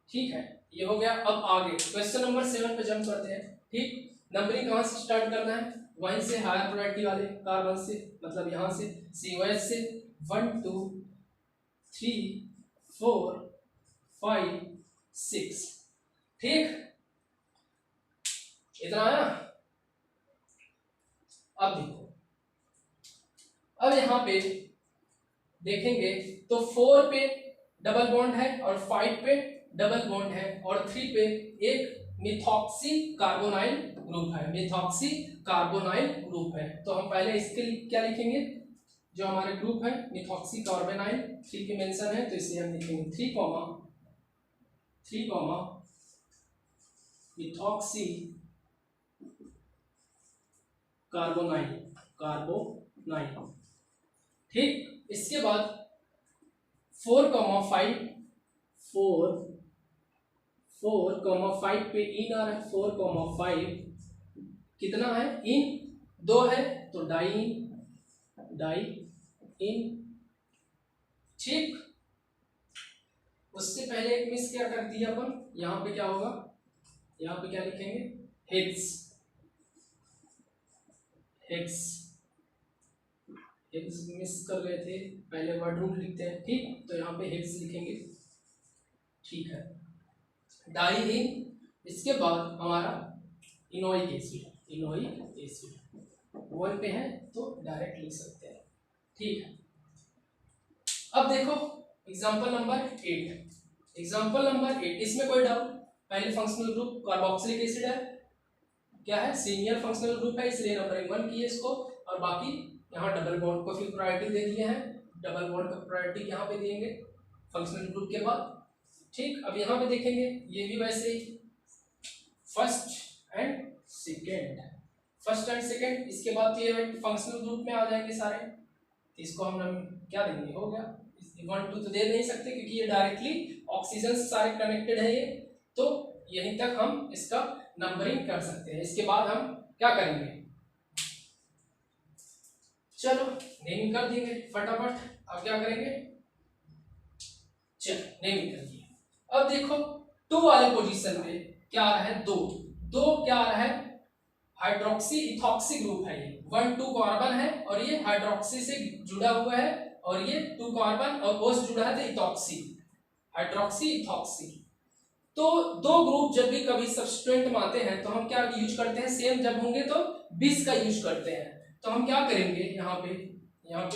ठीक है, ये हो गया। अब आगे क्वेश्चन नंबर 7 पे जंप करते हैं। ठीक, नंबरिंग कहाँ से स्टार्ट करना है, वहीं से हायर प्रायोरिटी वाले कार्बन से, मतलब यहाँ से COH से 1 2 3 4 5 6। ठीक, इतना आया। अब देखो, अब यहाँ पे देखेंगे तो 4 पे डबल बॉन्ड है और 5 पे डबल बॉन्ड है और 3 पे एक मिथॉक्सी कार्बोनाइल ग्रुप है, मिथॉक्सी कार्बोनाइल ग्रुप है। तो हम पहले इसके लिए क्या लिखेंगे, जो हमारे ग्रुप है मिथॉक्सी कार्बोनाइल, 3 पे मेंशन है तो इसे हम लिखेंगे 3 मिथॉक्सी कार्बोनाइल। ठीक, इसके बाद 4 5 पे इन आ रहा है, 4 5 कितना है, इन 2 है तो डाई इन। ठीक, उससे पहले एक मिस क्या कर दिया अपन, यहाँ पे क्या होगा, यहाँ पे क्या लिखेंगे, हेक्स मिस कर गए थे, पहले वर्ड रूट लिखते हैं। ठीक, तो यहाँ पे हेक्स लिखेंगे। ठीक है, डाई इन, इसके बाद हमारा इनोइक एसिड 1 पे है तो डायरेक्ट लिख सकते हैं। ठीक है, अब देखो एग्जांपल नंबर 8, इसमें कोई डाउट, पहले फंक्शनल ग्रुप कार्बोक्सिलिक एसिड है, क्या है, सीनियर फंक्शनल ग्रुप है, इसलिए नंबरिंग 1 की है इसको, और बाकी यहाँ डबल बॉन्ड को फिर प्रायोरिटी दे दिए हैं, डबल बॉन्ड का प्रायोरिटी यहाँ पे देंगे फंक्शनल ग्रुप के बाद। ठीक, अब यहाँ पे देखेंगे ये भी वैसे ही फर्स्ट एंड सेकेंड, इसके बाद ये फंक्शनल ग्रुप में आ जाएंगे सारे, इसको हम क्या देंगे, हो गया 1 2 तो दे नहीं सकते क्योंकि ये डायरेक्टली ऑक्सीजन से सारे कनेक्टेड है ये, तो यहीं तक हम इसका नंबरिंग कर सकते हैं। इसके बाद हम क्या करेंगे, चलो नेमिंग कर देंगे फटाफट। अब क्या करेंगे, चलो नेमिंग कर दिए। अब देखो 2 वाले पोजीशन पे क्या आ रहा है, 2 क्या आ रहा है, हाइड्रोक्सी इथॉक्सी ग्रुप है, ये 1 2 कार्बन है और ये हाइड्रोक्सी से जुड़ा हुआ है और ये 2 कार्बन और O से जुड़ा है तो इथॉक्सी, हाइड्रोक्सी इथॉक्सी। तो 2 ग्रुप जब भी कभी सब्स्टिट्यूएंट में आते हैं तो हम क्या यूज करते हैं, सेम जब होंगे तो 20 का यूज करते हैं। तो हम क्या करेंगे, यहाँ पे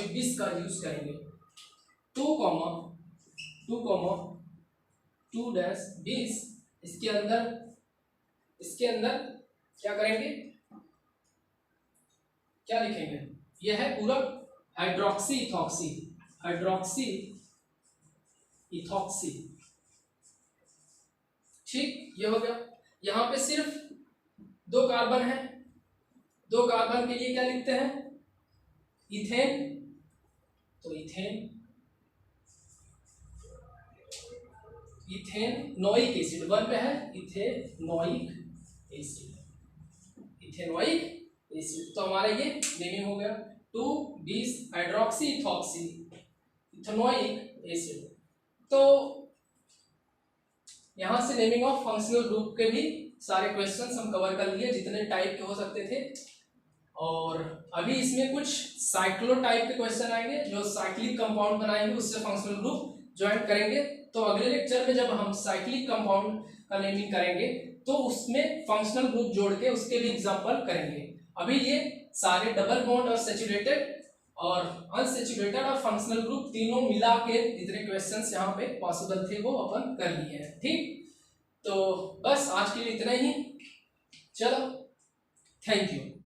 20 का यूज करेंगे, 2 डैश 20, इसके अंदर क्या करेंगे, क्या लिखेंगे, यह है पूरा हाइड्रोक्सी इथॉक्सी। ठीक, ये हो गया। यहाँ पे सिर्फ 2 कार्बन है, 2 कार्बन के लिए क्या लिखते हैं, इथेन, तो इथेनोइक एसिड 1 पे है, इथेनोइक एसिड। तो हमारा ये नेमिंग हो गया 2,20 हाइड्रोक्सी इथॉक्सी इथेनोइक एसिड। तो यहाँ से नेमिंग ऑफ फंक्शनल ग्रुप के भी सारे क्वेश्चंस हम कवर कर लिए जितने टाइप के हो सकते थे। और अभी इसमें कुछ साइक्लो टाइप के क्वेश्चन आएंगे जो साइक्लिक कंपाउंड बनाएंगे, उससे फंक्शनल ग्रुप ज्वाइन करेंगे। तो अगले लेक्चर में जब हम साइक्लिक कंपाउंड का नेमिंग करेंगे तो उसमें फंक्शनल ग्रुप जोड़ के उसके भी एग्जांपल करेंगे। अभी ये सारे डबल बॉन्ड और सैचुरेटेड और अनसैचुरेटेड और फंक्शनल ग्रुप तीनों मिला के जितने क्वेश्चंस यहाँ पे पॉसिबल थे वो अपन कर लिए हैं। ठीक, तो बस आज के लिए इतना ही। चलो, थैंक यू।